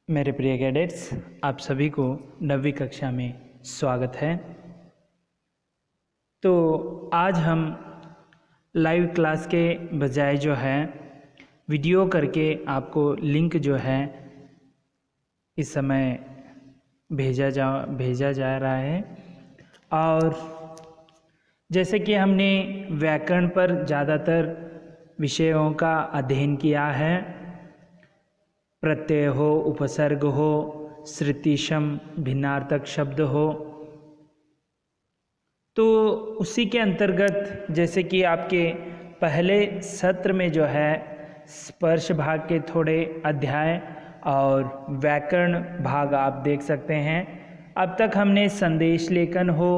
मेरे प्रिय कैडेट्स, आप सभी को 9वीं कक्षा में स्वागत है। तो आज हम लाइव क्लास के बजाय जो है वीडियो करके आपको लिंक जो है इस समय भेजा जा रहा है। और जैसे कि हमने व्याकरण पर ज़्यादातर विषयों का अध्ययन किया है, प्रत्यय हो, उपसर्ग हो, श्रुतिशम भिन्नार्थक शब्द हो, तो उसी के अंतर्गत जैसे कि आपके पहले सत्र में जो है स्पर्श भाग के थोड़े अध्याय और व्याकरण भाग आप देख सकते हैं। अब तक हमने संदेश लेखन हो,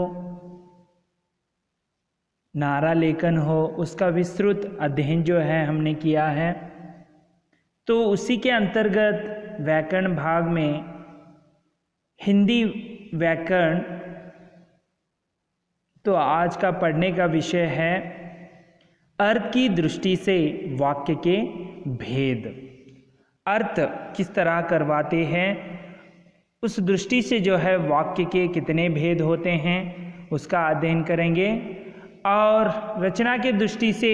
नारा लेखन हो, उसका विस्तृत अध्ययन जो है हमने किया है। तो उसी के अंतर्गत व्याकरण भाग में हिंदी व्याकरण, तो आज का पढ़ने का विषय है अर्थ की दृष्टि से वाक्य के भेद। अर्थ किस तरह करवाते हैं, उस दृष्टि से जो है वाक्य के कितने भेद होते हैं उसका अध्ययन करेंगे। और रचना के दृष्टि से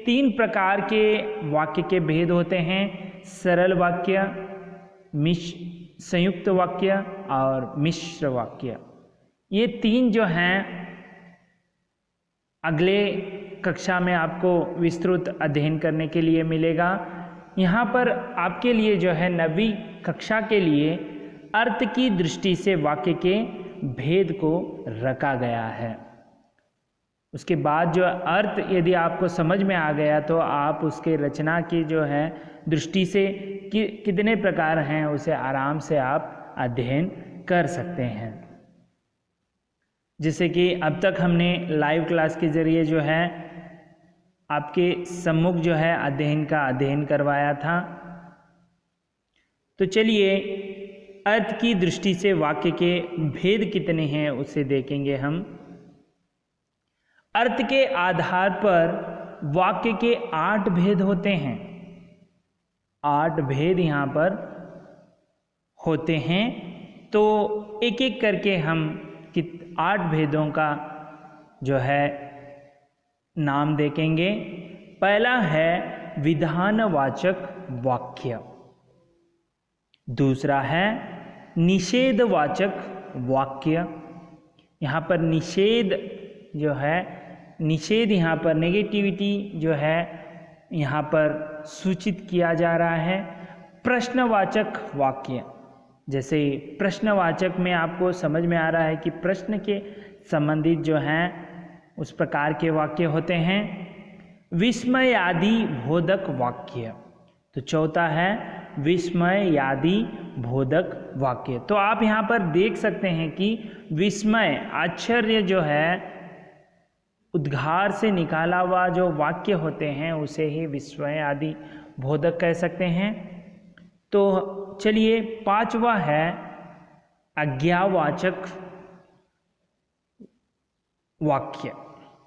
3 प्रकार के वाक्य के भेद होते हैं: सरल वाक्य, संयुक्त वाक्य और मिश्र वाक्य। ये 3 जो हैं अगले कक्षा में आपको विस्तृत अध्ययन करने के लिए मिलेगा। यहाँ पर आपके लिए जो है 9वीं कक्षा के लिए अर्थ की दृष्टि से वाक्य के भेद को रखा गया है। उसके बाद जो अर्थ यदि आपको समझ में आ गया तो आप उसके रचना की जो है दृष्टि से कितने प्रकार हैं उसे आराम से आप अध्ययन कर सकते हैं। जैसे कि अब तक हमने लाइव क्लास के ज़रिए जो है आपके सम्मुख जो है अध्ययन का अध्ययन करवाया था। तो चलिए अर्थ की दृष्टि से वाक्य के भेद कितने हैं उसे देखेंगे हम। अर्थ के आधार पर वाक्य के 8 भेद होते हैं। 8 भेद यहाँ पर होते हैं। तो एक एक करके हम 8 भेदों का जो है नाम देखेंगे। पहला है विधानवाचक वाक्य, दूसरा है निषेधवाचक वाक्य। यहाँ पर निषेध जो है, निषेध यहाँ पर नेगेटिविटी जो है यहाँ पर सूचित किया जा रहा है। प्रश्नवाचक वाक्य, जैसे प्रश्नवाचक में आपको समझ में आ रहा है कि प्रश्न के संबंधित जो हैं उस प्रकार के वाक्य होते हैं। विस्मयादि बोधक वाक्य, तो चौथा है विस्मयादि बोधक वाक्य। तो आप यहाँ पर देख सकते हैं कि विस्मय, आश्चर्य जो है, उद्गार से निकाला हुआ जो वाक्य होते हैं उसे ही विस्मयादि बोधक कह सकते हैं। तो चलिए 5वां है आज्ञावाचक वाक्य।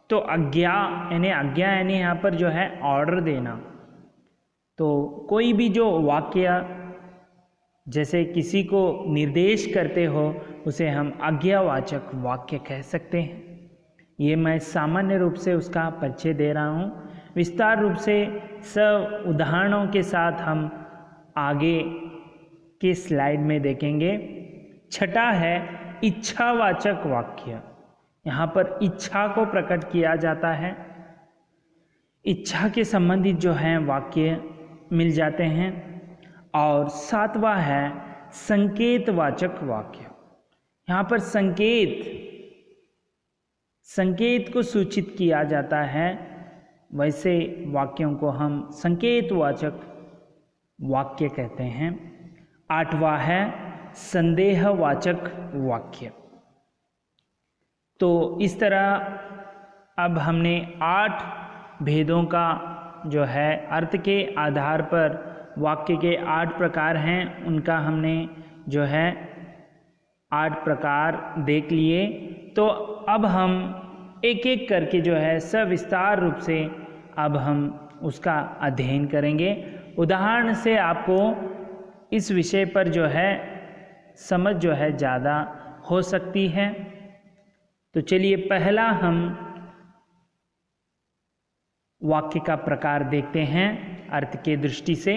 तो आज्ञा यानी यहाँ पर जो है ऑर्डर देना। तो कोई भी जो वाक्य जैसे किसी को निर्देश करते हो उसे हम आज्ञावाचक वाक्य कह सकते हैं। ये मैं सामान्य रूप से उसका परिचय दे रहा हूँ। विस्तार रूप से सब उदाहरणों के साथ हम आगे के स्लाइड में देखेंगे। छठा है इच्छावाचक वाक्य। यहाँ पर इच्छा को प्रकट किया जाता है, इच्छा के संबंधित जो हैं वाक्य मिल जाते हैं। और 7वां है संकेतवाचक वाक्य। यहाँ पर संकेत को सूचित किया जाता है, वैसे वाक्यों को हम संकेतवाचक वाक्य कहते हैं। 8वां है संदेहवाचक वाक्य। तो इस तरह अब हमने 8 भेदों का जो है अर्थ के आधार पर वाक्य के 8 प्रकार हैं, उनका हमने जो है 8 प्रकार देख लिए। तो अब हम एक एक करके जो है सविस्तार रूप से अब हम उसका अध्ययन करेंगे। उदाहरण से आपको इस विषय पर जो है समझ जो है ज़्यादा हो सकती है। तो चलिए पहला हम वाक्य का प्रकार देखते हैं अर्थ के दृष्टि से,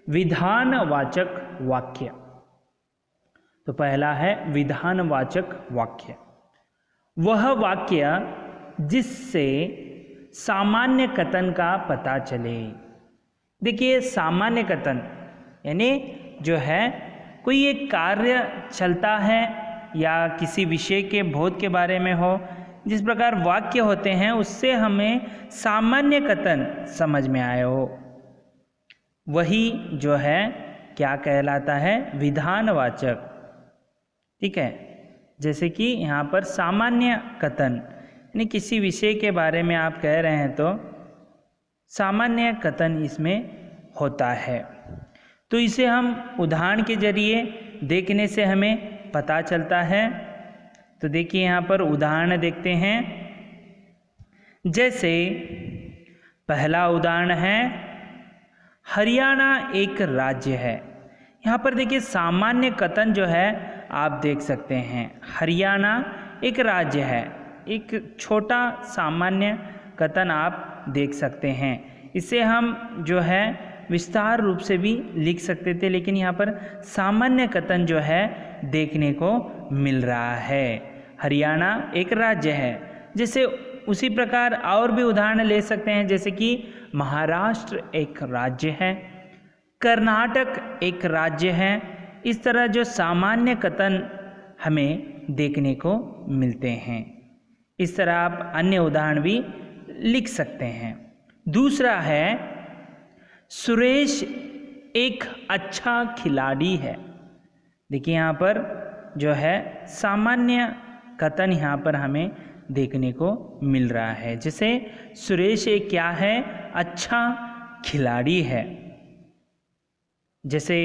विधानवाचक वाक्य। तो पहला है विधानवाचक वाक्य, वह वाक्य जिससे सामान्य कथन का पता चले। देखिए सामान्य कथन यानी जो है कोई एक कार्य चलता है या किसी विषय के बोध के बारे में हो, जिस प्रकार वाक्य होते हैं उससे हमें सामान्य कथन समझ में आए हो, वही जो है क्या कहलाता है, विधानवाचक। ठीक है, जैसे कि यहाँ पर सामान्य कथन यानी किसी विषय के बारे में आप कह रहे हैं तो सामान्य कथन इसमें होता है। तो इसे हम उदाहरण के जरिए देखने से हमें पता चलता है। तो देखिए यहाँ पर उदाहरण देखते हैं। जैसे पहला उदाहरण है, हरियाणा एक राज्य है। यहाँ पर देखिए सामान्य कथन जो है आप देख सकते हैं, हरियाणा एक राज्य है। एक छोटा सामान्य कथन आप देख सकते हैं। इसे हम जो है विस्तार रूप से भी लिख सकते थे, लेकिन यहाँ पर सामान्य कथन जो है देखने को मिल रहा है, हरियाणा एक राज्य है। जैसे उसी प्रकार और भी उदाहरण ले सकते हैं, जैसे कि महाराष्ट्र एक राज्य है, कर्नाटक एक राज्य है। इस तरह जो सामान्य कथन हमें देखने को मिलते हैं, इस तरह आप अन्य उदाहरण भी लिख सकते हैं। दूसरा है, सुरेश एक अच्छा खिलाड़ी है। देखिए यहाँ पर जो है सामान्य कथन यहाँ पर हमें देखने को मिल रहा है। जैसे सुरेश एक क्या है, अच्छा खिलाड़ी है। जैसे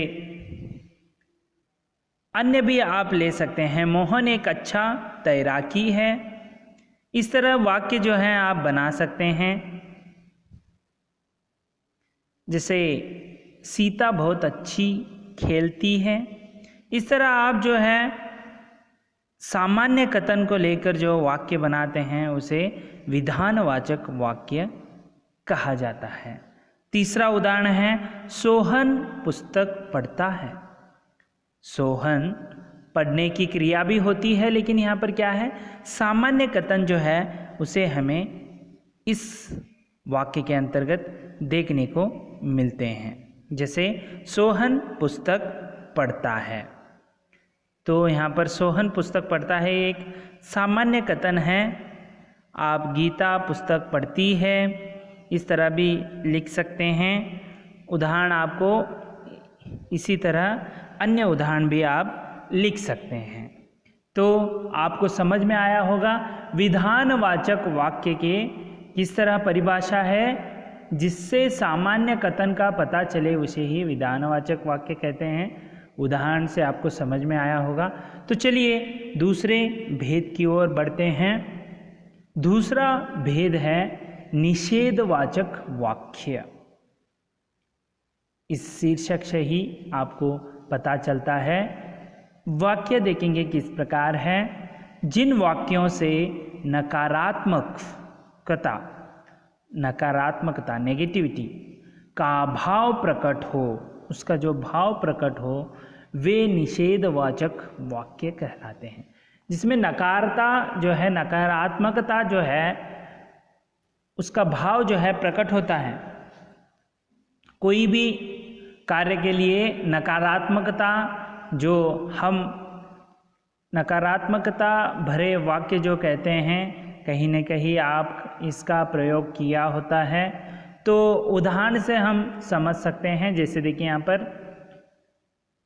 अन्य भी आप ले सकते हैं, मोहन एक अच्छा तैराकी है। इस तरह वाक्य जो है आप बना सकते हैं। जैसे सीता बहुत अच्छी खेलती है। इस तरह आप जो है सामान्य कथन को लेकर जो वाक्य बनाते हैं उसे विधानवाचक वाक्य कहा जाता है। तीसरा उदाहरण है, सोहन पुस्तक पढ़ता है। सोहन पढ़ने की क्रिया भी होती है, लेकिन यहाँ पर क्या है, सामान्य कथन जो है उसे हमें इस वाक्य के अंतर्गत देखने को मिलते हैं। जैसे सोहन पुस्तक पढ़ता है, तो यहाँ पर सोहन पुस्तक पढ़ता है एक सामान्य कथन है। आप गीता पुस्तक पढ़ती है, इस तरह भी लिख सकते हैं। उदाहरण आपको इसी तरह अन्य उदाहरण भी आप लिख सकते हैं। तो आपको समझ में आया होगा विधानवाचक वाक्य के किस तरह परिभाषा है, जिससे सामान्य कथन का पता चले उसे ही विधानवाचक वाक्य कहते हैं। उदाहरण से आपको समझ में आया होगा। तो चलिए दूसरे भेद की ओर बढ़ते हैं। दूसरा भेद है निषेधवाचक वाक्य। इस शीर्षक से ही आपको पता चलता है। वाक्य देखेंगे किस प्रकार है, जिन वाक्यों से नकारात्मकता नेगेटिविटी का भाव प्रकट हो, उसका जो भाव प्रकट हो, वे निषेधवाचक वाक्य कहलाते हैं। जिसमें नकारात्मकता जो है उसका भाव जो है प्रकट होता है। कोई भी कार्य के लिए नकारात्मकता, जो हम नकारात्मकता भरे वाक्य जो कहते हैं, कहीं न कहीं आप इसका प्रयोग किया होता है। तो उदाहरण से हम समझ सकते हैं। जैसे देखिए यहाँ पर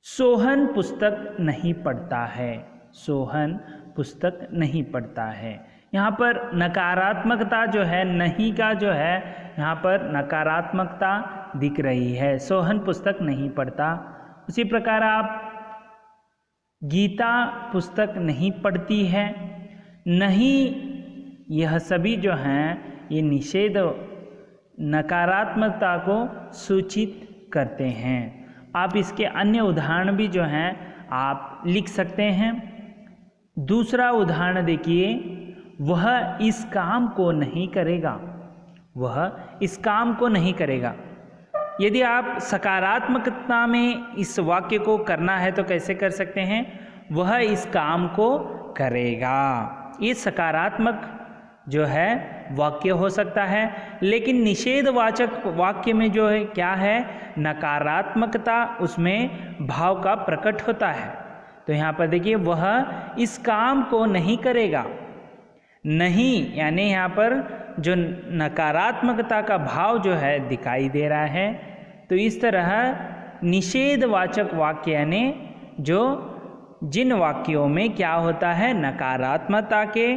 सोहन पुस्तक नहीं पढ़ता है, सोहन पुस्तक नहीं पढ़ता है। यहाँ पर नकारात्मकता जो है, नहीं का जो है यहाँ पर नकारात्मकता दिख रही है, सोहन पुस्तक नहीं पढ़ता। उसी प्रकार आप गीता पुस्तक नहीं पढ़ती है, नहीं, यह सभी जो हैं ये निषेध नकारात्मकता को सूचित करते हैं। आप इसके अन्य उदाहरण भी जो हैं आप लिख सकते हैं। दूसरा उदाहरण देखिए, वह इस काम को नहीं करेगा। वह इस काम को नहीं करेगा। यदि आप सकारात्मकता में इस वाक्य को करना है तो कैसे कर सकते हैं? वह इस काम को करेगा। ये सकारात्मक जो है वाक्य हो सकता है। लेकिन निषेधवाचक वाक्य में जो है क्या है, नकारात्मकता उसमें भाव का प्रकट होता है। तो यहाँ पर देखिए, वह इस काम को नहीं करेगा। नहीं यानी यहाँ पर जो नकारात्मकता का भाव जो है दिखाई दे रहा है। तो इस तरह निषेधवाचक वाक्य यानी जो जिन वाक्यों में क्या होता है, नकारात्मकता के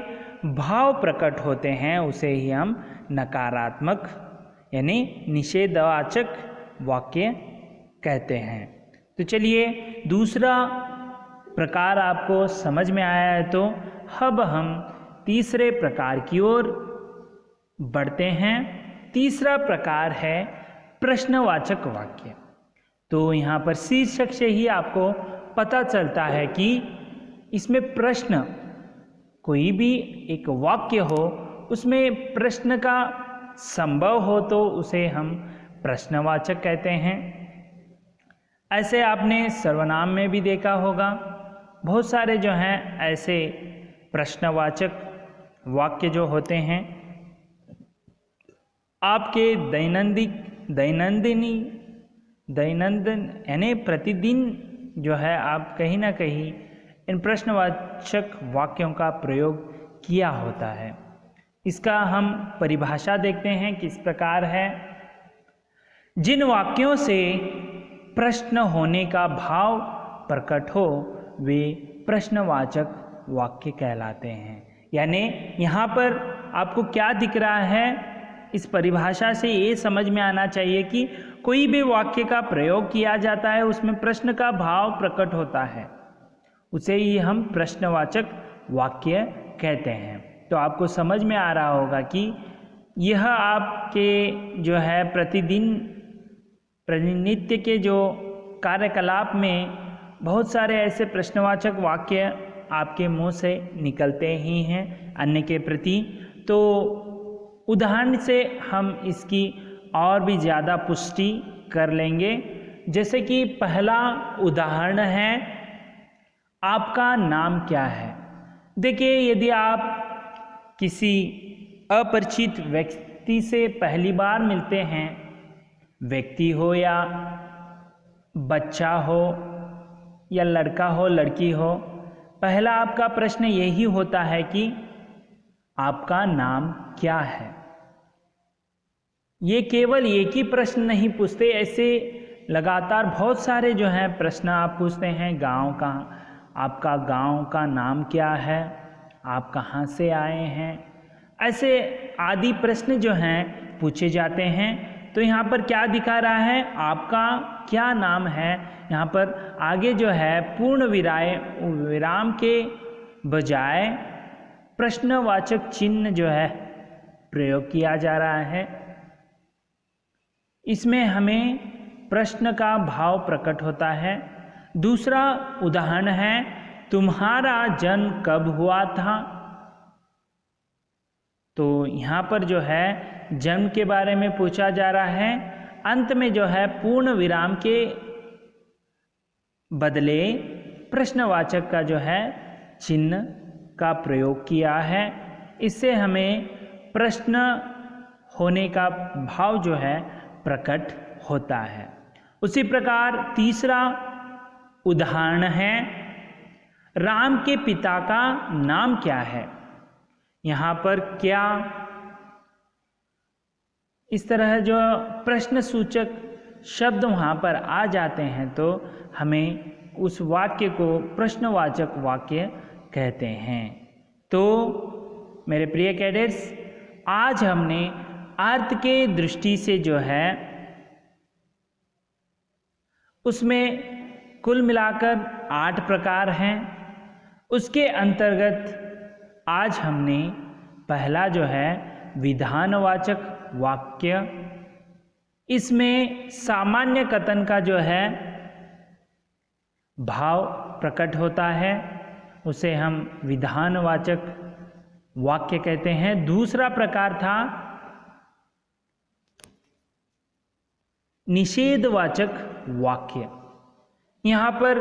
भाव प्रकट होते हैं, उसे ही हम नकारात्मक यानी निषेधवाचक वाक्य कहते हैं। तो चलिए, दूसरा प्रकार आपको समझ में आया है, तो अब हम तीसरे प्रकार की ओर बढ़ते हैं। तीसरा प्रकार है प्रश्नवाचक वाक्य। तो यहाँ पर शीर्षक से ही आपको पता चलता है कि इसमें प्रश्न, कोई भी एक वाक्य हो उसमें प्रश्न का संभव हो तो उसे हम प्रश्नवाचक कहते हैं। ऐसे आपने सर्वनाम में भी देखा होगा, बहुत सारे जो हैं ऐसे प्रश्नवाचक वाक्य जो होते हैं। आपके दैनंदिन यानी प्रतिदिन जो है आप कहीं ना कहीं इन प्रश्नवाचक वाक्यों का प्रयोग किया होता है। इसका हम परिभाषा देखते हैं किस प्रकार है। जिन वाक्यों से प्रश्न होने का भाव प्रकट हो वे प्रश्नवाचक वाक्य कहलाते हैं। यानी यहाँ पर आपको क्या दिख रहा है, इस परिभाषा से ये समझ में आना चाहिए कि कोई भी वाक्य का प्रयोग किया जाता है उसमें प्रश्न का भाव प्रकट होता है, उसे ही हम प्रश्नवाचक वाक्य कहते हैं। तो आपको समझ में आ रहा होगा कि यह आपके जो है प्रतिनित्य के जो कार्यकलाप में बहुत सारे ऐसे प्रश्नवाचक वाक्य आपके मुंह से निकलते ही हैं अन्य के प्रति। तो उदाहरण से हम इसकी और भी ज़्यादा पुष्टि कर लेंगे। जैसे कि पहला उदाहरण है, आपका नाम क्या है। देखिए, यदि आप किसी अपरिचित व्यक्ति से पहली बार मिलते हैं, व्यक्ति हो या बच्चा हो या लड़का हो लड़की हो, पहला आपका प्रश्न यही होता है कि आपका नाम क्या है। ये केवल एक ही प्रश्न नहीं पूछते, ऐसे लगातार बहुत सारे जो हैं प्रश्न आप पूछते हैं। गांव का, आपका गांव का नाम क्या है, आप कहाँ से आए हैं, ऐसे आदि प्रश्न जो हैं पूछे जाते हैं। तो यहाँ पर क्या दिखा रहा है, आपका क्या नाम है। यहाँ पर आगे जो है पूर्ण विराम के बजाय प्रश्नवाचक चिन्ह जो है प्रयोग किया जा रहा है। इसमें हमें प्रश्न का भाव प्रकट होता है। दूसरा उदाहरण है, तुम्हारा जन्म कब हुआ था। तो यहाँ पर जो है जन्म के बारे में पूछा जा रहा है। अंत में जो है पूर्ण विराम के बदले प्रश्नवाचक का जो है चिन्ह का प्रयोग किया है। इससे हमें प्रश्न होने का भाव जो है प्रकट होता है। उसी प्रकार तीसरा उदाहरण है, राम के पिता का नाम क्या है। यहाँ पर क्या, इस तरह जो प्रश्न सूचक शब्द वहाँ पर आ जाते हैं तो हमें उस वाक्य को प्रश्नवाचक वाक्य कहते हैं। तो मेरे प्रिय कैडेट्स, आज हमने अर्थ के दृष्टि से जो है उसमें कुल मिलाकर 8 प्रकार हैं। उसके अंतर्गत आज हमने पहला जो है विधानवाचक वाक्य, इसमें सामान्य कथन का जो है भाव प्रकट होता है उसे हम विधानवाचक वाक्य कहते हैं। दूसरा प्रकार था निषेधवाचक वाक्य। यहाँ पर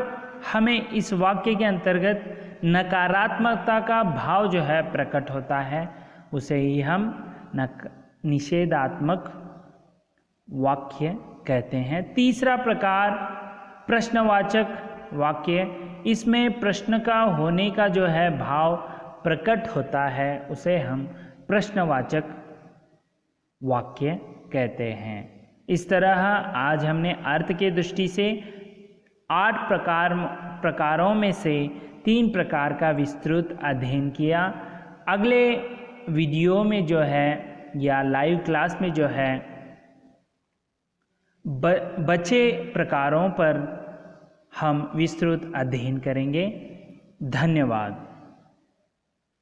हमें इस वाक्य के अंतर्गत नकारात्मकता का भाव जो है प्रकट होता है, उसे ही हम निषेधात्मक वाक्य कहते हैं। तीसरा प्रकार प्रश्नवाचक वाक्य। इसमें प्रश्न का होने का जो है भाव प्रकट होता है, उसे हम प्रश्नवाचक वाक्य कहते हैं। इस तरह आज हमने अर्थ के दृष्टि से 8 प्रकारों में से 3 प्रकार का विस्तृत अध्ययन किया। अगले वीडियो में जो है या लाइव क्लास में जो है बचे प्रकारों पर हम विस्तृत अध्ययन करेंगे। धन्यवाद।